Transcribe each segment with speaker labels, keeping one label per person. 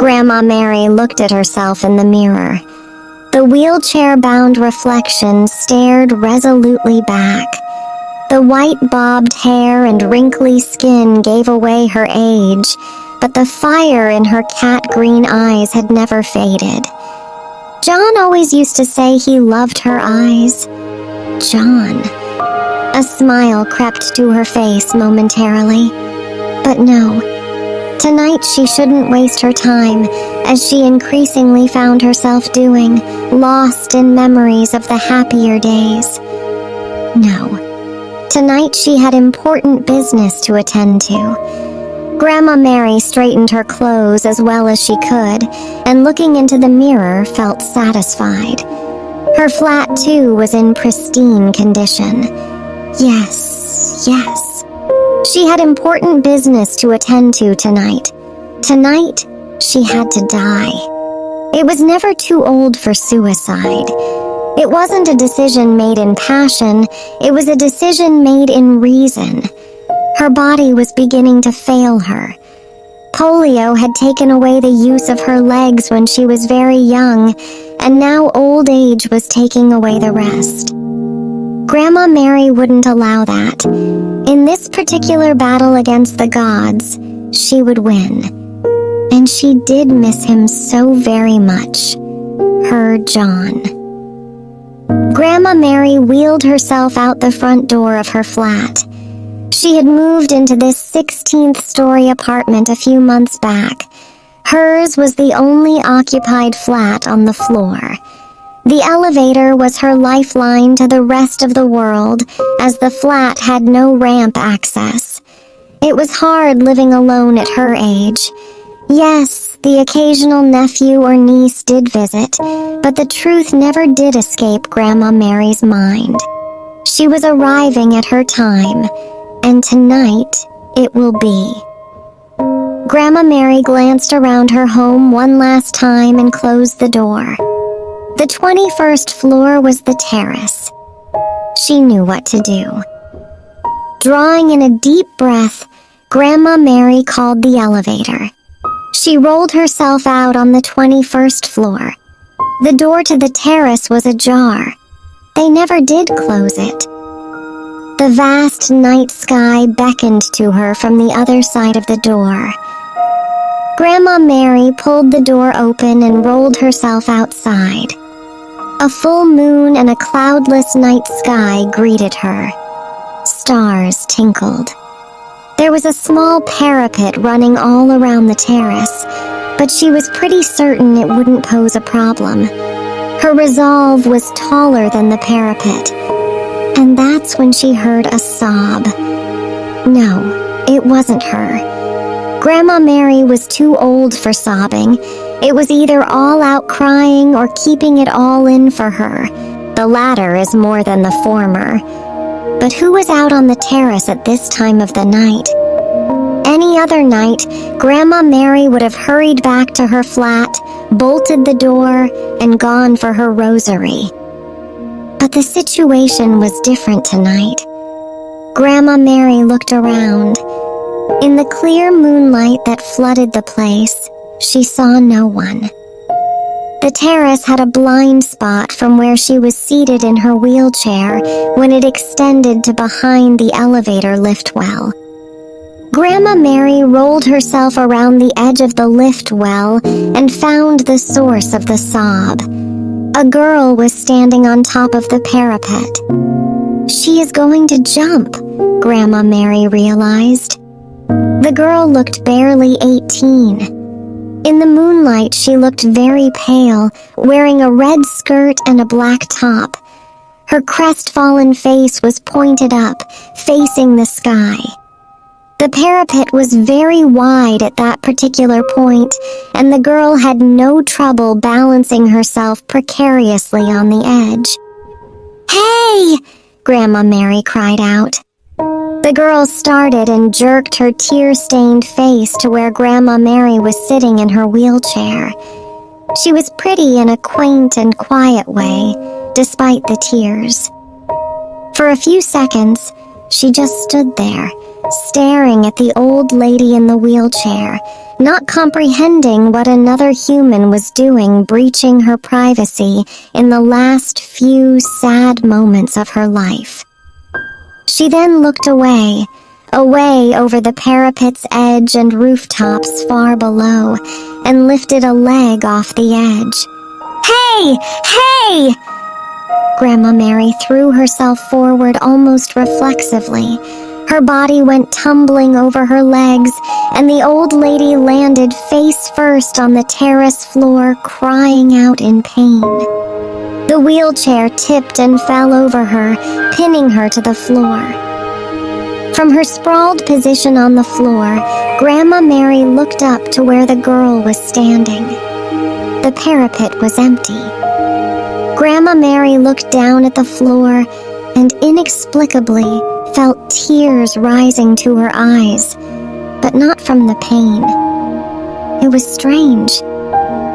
Speaker 1: Grandma Mary looked at herself in the mirror. The wheelchair-bound reflection stared resolutely back. The white bobbed hair and wrinkly skin gave away her age, but the fire in her cat-green eyes had never faded. John always used to say he loved her eyes. John. A smile crept to her face momentarily. But no. Tonight she shouldn't waste her time, as she increasingly found herself doing, lost in memories of the happier days. No. Tonight she had important business to attend to. Grandma Mary straightened her clothes as well as she could, and looking into the mirror felt satisfied. Her flat, too, was in pristine condition. Yes. She had important business to attend to tonight. Tonight, she had to die. It was never too old for suicide. It wasn't a decision made in passion, it was a decision made in reason. Her body was beginning to fail her. Polio had taken away the use of her legs when she was very young, and now old age was taking away the rest. Grandma Mary wouldn't allow that. In this particular battle against the gods, she would win. And she did miss him so very much. Her John. Grandma Mary wheeled herself out the front door of her flat. She had moved into this 16th-story apartment a few months back. Hers was the only occupied flat on the floor. The elevator was her lifeline to the rest of the world, as the flat had no ramp access. It was hard living alone at her age. Yes, the occasional nephew or niece did visit, but the truth never did escape Grandma Mary's mind. She was arriving at her time, and tonight it will be. Grandma Mary glanced around her home one last time and closed the door. The 21st floor was the terrace. She knew what to do. Drawing in a deep breath, Grandma Mary called the elevator. She rolled herself out on the 21st floor. The door to the terrace was ajar. They never did close it. The vast night sky beckoned to her from the other side of the door. Grandma Mary pulled the door open and rolled herself outside. A full moon and a cloudless night sky greeted her. Stars tinkled. There was a small parapet running all around the terrace, but she was pretty certain it wouldn't pose a problem. Her resolve was taller than the parapet, and that's when she heard a sob. No, it wasn't her. Grandma Mary was too old for sobbing. It was either all out crying or keeping it all in for her. The latter is more than the former. But who was out on the terrace at this time of the night? Any other night, Grandma Mary would have hurried back to her flat, bolted the door, and gone for her rosary. But the situation was different tonight. Grandma Mary looked around. In the clear moonlight that flooded the place, she saw no one. The terrace had a blind spot from where she was seated in her wheelchair when it extended to behind the elevator lift well. Grandma Mary rolled herself around the edge of the lift well and found the source of the sob. A girl was standing on top of the parapet. She is going to jump, Grandma Mary realized. The girl looked barely 18. In the moonlight, she looked very pale, wearing a red skirt and a black top. Her crestfallen face was pointed up, facing the sky. The parapet was very wide at that particular point, and the girl had no trouble balancing herself precariously on the edge. "Hey!" Grandma Mary cried out. The girl started and jerked her tear-stained face to where Grandma Mary was sitting in her wheelchair. She was pretty in a quaint and quiet way, despite the tears. For a few seconds, she just stood there, staring at the old lady in the wheelchair, not comprehending what another human was doing, breaching her privacy in the last few sad moments of her life. She then looked away over the parapet's edge and rooftops far below, and lifted a leg off the edge. "Hey! Hey!" Grandma Mary threw herself forward almost reflexively. Her body went tumbling over her legs, and the old lady landed face first on the terrace floor, crying out in pain. The wheelchair tipped and fell over her, pinning her to the floor. From her sprawled position on the floor, Grandma Mary looked up to where the girl was standing. The parapet was empty. Grandma Mary looked down at the floor and inexplicably felt tears rising to her eyes, but not from the pain. It was strange.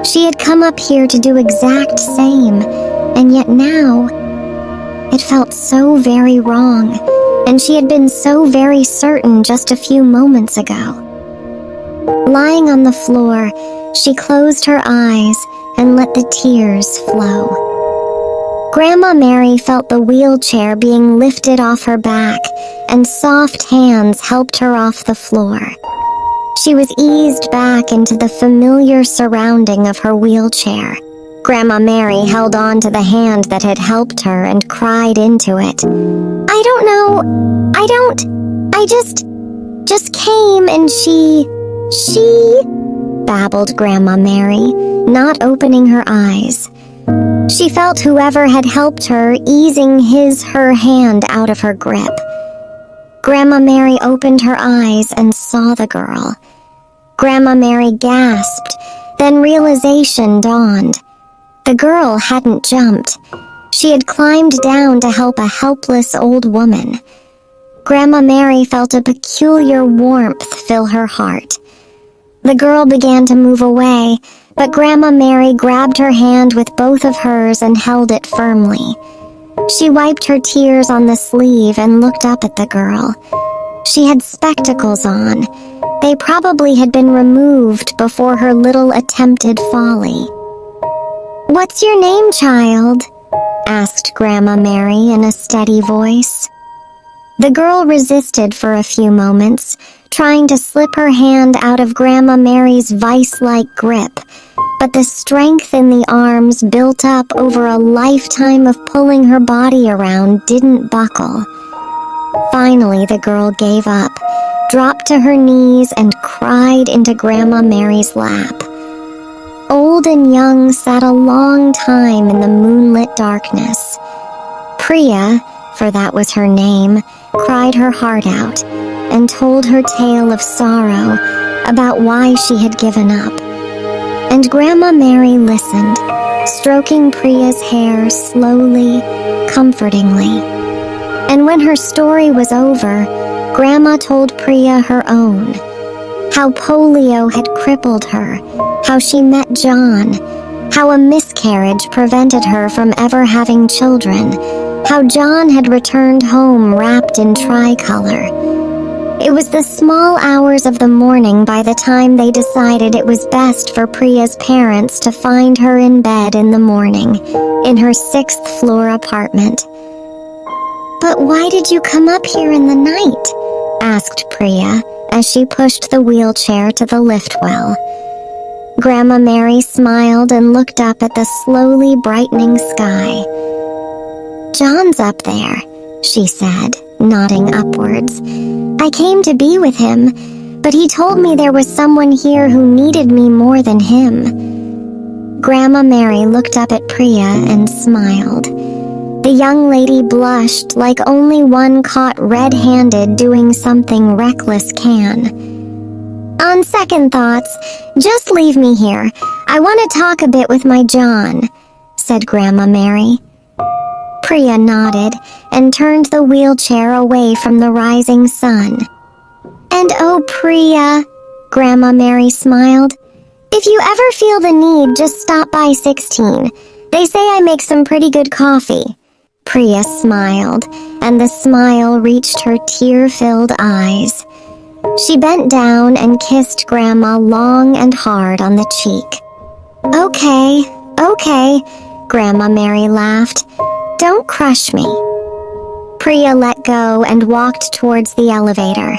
Speaker 1: She had come up here to do exact same, and yet now it felt so very wrong, and she had been so very certain just a few moments ago. Lying on the floor, she closed her eyes and let the tears flow. Grandma Mary felt the wheelchair being lifted off her back, and soft hands helped her off the floor. She was eased back into the familiar surrounding of her wheelchair. Grandma Mary held on to the hand that had helped her and cried into it. "I don't know. I just came and she, babbled Grandma Mary, not opening her eyes. She felt whoever had helped her easing her hand out of her grip. Grandma Mary opened her eyes and saw the girl. Grandma Mary gasped, then realization dawned. The girl hadn't jumped. She had climbed down to help a helpless old woman. Grandma Mary felt a peculiar warmth fill her heart. The girl began to move away, but Grandma Mary grabbed her hand with both of hers and held it firmly. She wiped her tears on the sleeve and looked up at the girl. She had spectacles on. They probably had been removed before her little attempted folly. "What's your name, child?" asked Grandma Mary in a steady voice. The girl resisted for a few moments, trying to slip her hand out of Grandma Mary's vice-like grip, but the strength in the arms built up over a lifetime of pulling her body around didn't buckle. Finally, the girl gave up, dropped to her knees, and cried into Grandma Mary's lap. Old and young sat a long time in the moonlit darkness. Priya, for that was her name, cried her heart out and told her tale of sorrow about why she had given up. And Grandma Mary listened, stroking Priya's hair slowly, comfortingly. And when her story was over, Grandma told Priya her own. How polio had crippled her, how she met John, how a miscarriage prevented her from ever having children, how John had returned home wrapped in tricolor. It was the small hours of the morning by the time they decided it was best for Priya's parents to find her in bed in the morning, in her 6th floor apartment. "But why did you come up here in the night?" asked Priya as she pushed the wheelchair to the lift well. Grandma Mary smiled and looked up at the slowly brightening sky. "John's up there," she said, nodding upwards. "I came to be with him, but he told me there was someone here who needed me more than him." Grandma Mary looked up at Priya and smiled. The young lady blushed like only one caught red-handed doing something reckless can. "On second thoughts, just leave me here. I want to talk a bit with my John," said Grandma Mary. Priya nodded and turned the wheelchair away from the rising sun. "And oh, Priya," Grandma Mary smiled, "if you ever feel the need, just stop by 16. They say I make some pretty good coffee. Priya smiled, and the smile reached her tear-filled eyes. She bent down and kissed Grandma long and hard on the cheek. Okay, Grandma Mary laughed. Don't crush me. Priya let go and walked towards the elevator.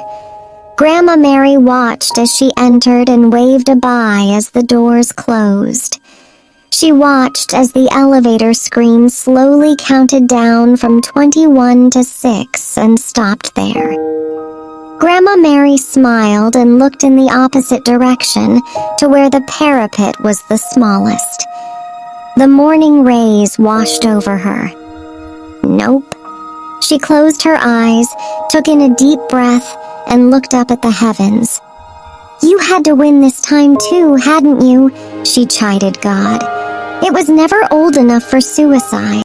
Speaker 1: Grandma Mary watched as she entered and waved a bye as the doors closed. She watched as the elevator screen slowly counted down from 21 to 6 and stopped there. Grandma Mary smiled and looked in the opposite direction to where the parapet was the smallest. The morning rays washed over her. Nope. She closed her eyes, took in a deep breath, and looked up at the heavens. You had to win this time too, hadn't you? She chided God. It was never old enough for suicide.